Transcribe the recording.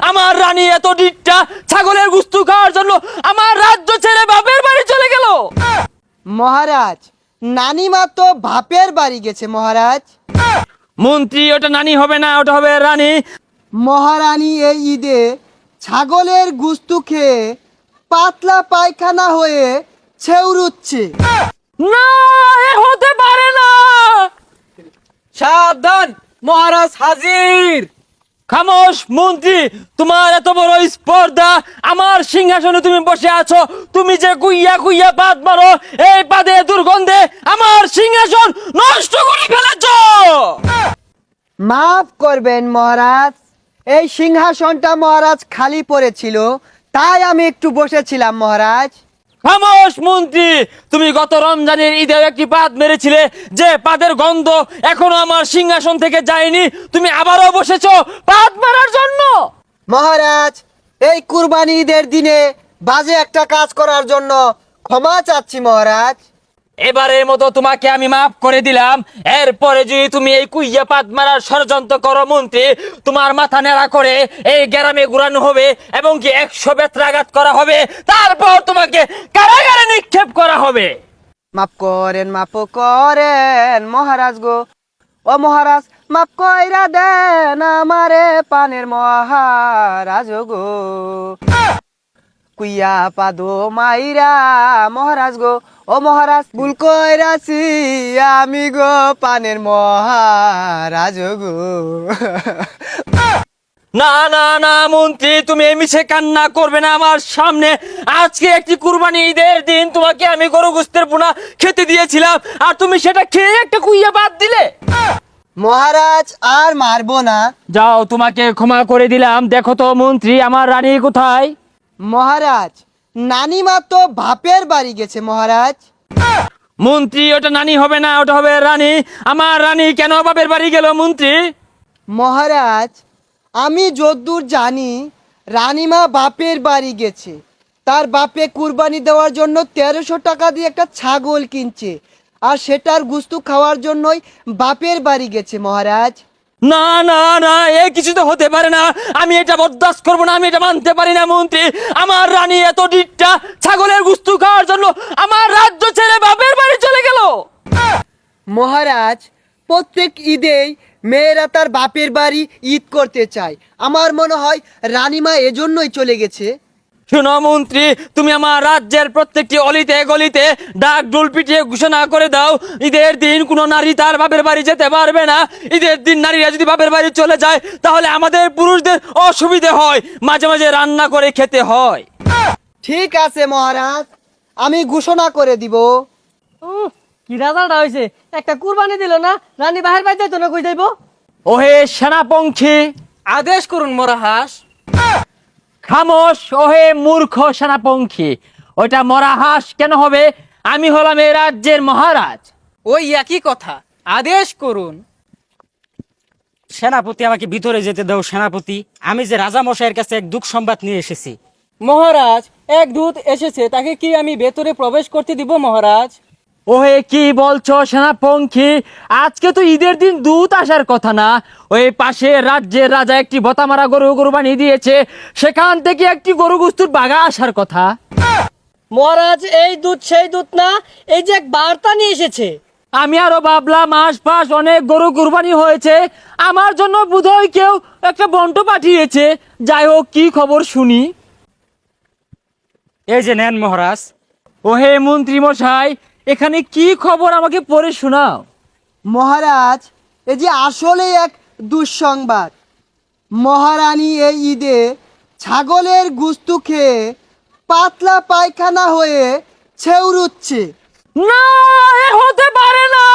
আমার রানী এত ডিটটা ছাগলের গুস্তু খাওয়ার জন্য আমার রাজ্য ছেড়ে বাপের বাড়ি চলে গেল। মহারাজ, নানিমা তো বাপের বাড়ি গেছে মহারাজ। মন্ত্রী, ওটা নানি হবে না, ওটা হবে রানী। মহারানী এই ঈদে ছাগলের গুস্তু খেয়ে পাতলা পায়খানা হয়ে ছেউরুচ্ছে। না, এ হতে পারে না। সাবধান, মহারাজ হাজির। খামোশ মন্ত্রী, তোমার এত বড় স্পর্ধা, আমার সিংহাসনে তুমি বসে আছো, তুমি যে কুইয়া কুইয়া পাত মারো, এই পাদে দুর্গন্ধে আমার সিংহাসন নষ্ট করে ফেলেছো। মাফ করবেন মহারাজ, এই সিংহাসনটা মহারাজ খালি পড়েছিল, তাই আমি একটু বসেছিলাম মহারাজ। খামোশ মন্ত্রী, তুমি গত রমজানের ঈদেও একটি পাদ মেরেছিলে, যে পাদের গন্ধ এখনো আমার সিংহাসন থেকে যায়নি, তুমি আবারও বসেছো পাদ মারার জন্য। মহারাজ, এই কুরবানি ঈদের দিনে বাজে একটা কাজ করার জন্য ক্ষমা চাচ্ছি মহারাজ। এবারের মতো তোমাকে আমি মাফ করে দিলাম। এরপরে যদি তুমি এই কুইয়া পাত মারার ষড়যন্ত্র করো মন্ত্রী, তোমার মাথা নেড়া করে এই গ্রামে ঘুরানো হবে এবং কি 100 বেত্রাঘাত করা হবে, তারপর তোমাকে কারাগারে নিক্ষেপ করা হবে। মাফ করেন মহারাজ গো, ও মহারাজ মাফ কইরা দেন আমারে পানের মহারাজ গো। কুইয়া পাদো মাইরা মহারাজ গো, ও মহারাজ ভুল কইরাছি আমি গো পানের মহারাজ গো। না না না মন্ত্রী, তুমি এই মিছে কান্না করবে না আমার সামনে। আজকে একটি কুরবানি ঈদের দিন, তোমাকে আমি গরু গোস্তের পোনা খেতে দিয়েছিলাম, আর তুমি সেটা খেয়ে একটা কুইয়া বাদ দিলে। মহারাজ আর মারবো না। যাও, তোমাকে ক্ষমা করে দিলাম। দেখো তো মন্ত্রী, আমার রানী কোথায়? মহারাজ, নানিমা তো বাপের বাড়ি গেছে মহারাজ। মন্ত্রী, ওটা নানি হবে না, ওটা হবে রানী। আমার রানী কেন বাপের বাড়ি গেল মন্ত্রী? মহারাজ, আমি যদ্দূর জানি রানীমা বাপের বাড়ি গেছে, তার বাপে কুরবানি দেওয়ার জন্য 1300 টাকা দিয়ে একটা ছাগল কিনছে, আর সেটার গুস্তু খাওয়ার জন্যই বাপের বাড়ি গেছে মহারাজ। না না না, এ কিছু তো হতে পারে না। আমি এটা বরদাস্ত করবো না, আমি এটা মানতে পারি না মন্ত্রী। আমার রানী এত ডিটটা ছাগলের গুস্তু খাওয়ার জন্য আমার রাজ্য ছেড়ে বাপের বাড়ি চলে গেল। মহারাজ, প্রত্যেক ঈদেই মেয়েরা তার বাপের বাড়ি ঈদ করতে চায়, আমার মনে হয় রানীমা এজন্যই চলে গেছে। শোনো মন্ত্রী, তুমি আমার রাজ্যের প্রত্যেকটি অলিতে গলিতে ডাক ডোল পিটিয়ে ঘোষণা করে দাও, ঈদের দিন কোনো নারী তার বাপের বাড়ি যেতে পারবে না। ঈদের দিন নারীরা যদি বাপের বাড়ি চলে যায়, তাহলে আমাদের পুরুষদের অসুবিধে হয়, মাঝে মাঝে রান্না করে খেতে হয়। ঠিক আছে মহারাজ, আমি ঘোষণা করে দিব। কি রাজাটা হয়েছে, একটা কুরবানি দিল না, রানী বাহির বাইর যাইতো না, কই যাইবো? ওহে সেনাপঙ্খী, আদেশ করুন মহারাজ। খামোশ ওহে মূর্খ সেনাপঙ্খী। ওইটা মরা হাঁস কেন হবে? আমি হলাম এই রাজ্যের মহারাজ। ওই একই কথা, আদেশ করুন। সেনাপতি, আমাকে ভিতরে যেতে দাও সেনাপতি। আমি যে রাজা মশাইয়ের কাছে এক দুঃখ সংবাদ নিয়ে এসেছি। মহারাজ, এক দূত এসেছে, তাকে কি আমি ভেতরে প্রবেশ করতে দিব মহারাজ? ওহে কি বলছো সেনাপঙ্খী? আজকে তো ঈদের দিন দূত আসার কথা না। ওই পাশে রাজ্যের রাজা একটি বতামারা গরু কুরবানি দিয়েছে, সেখান থেকে একটি গরু গুস্তুর বাগা আসার কথা। মহারাজ, এই দূত সেই দূত না, এই যে এক বার্তা নিয়ে এসেছে। আমি আরো ভাবলাম আশপাশ অনেক গরু কুরবানি হয়েছে, আমার জন্য বোধহয় কেউ একটা বন্ট পাঠিয়েছে। যাই হোক, কি খবর শুনি। এই যে নেন মহারাজ। ওহে মন্ত্রী মশাই, এখানে কি খবর আমাকে পড়ে শোনাও। মহারাজ, এই যে আসলে এক দুঃসংবাদ। মহারানী এই ঈদে ছাগলের গুস্তু খেয়ে পাতলা পায়খানা হয়ে ছেউরুচ্ছে। না, এ হতে পারে না।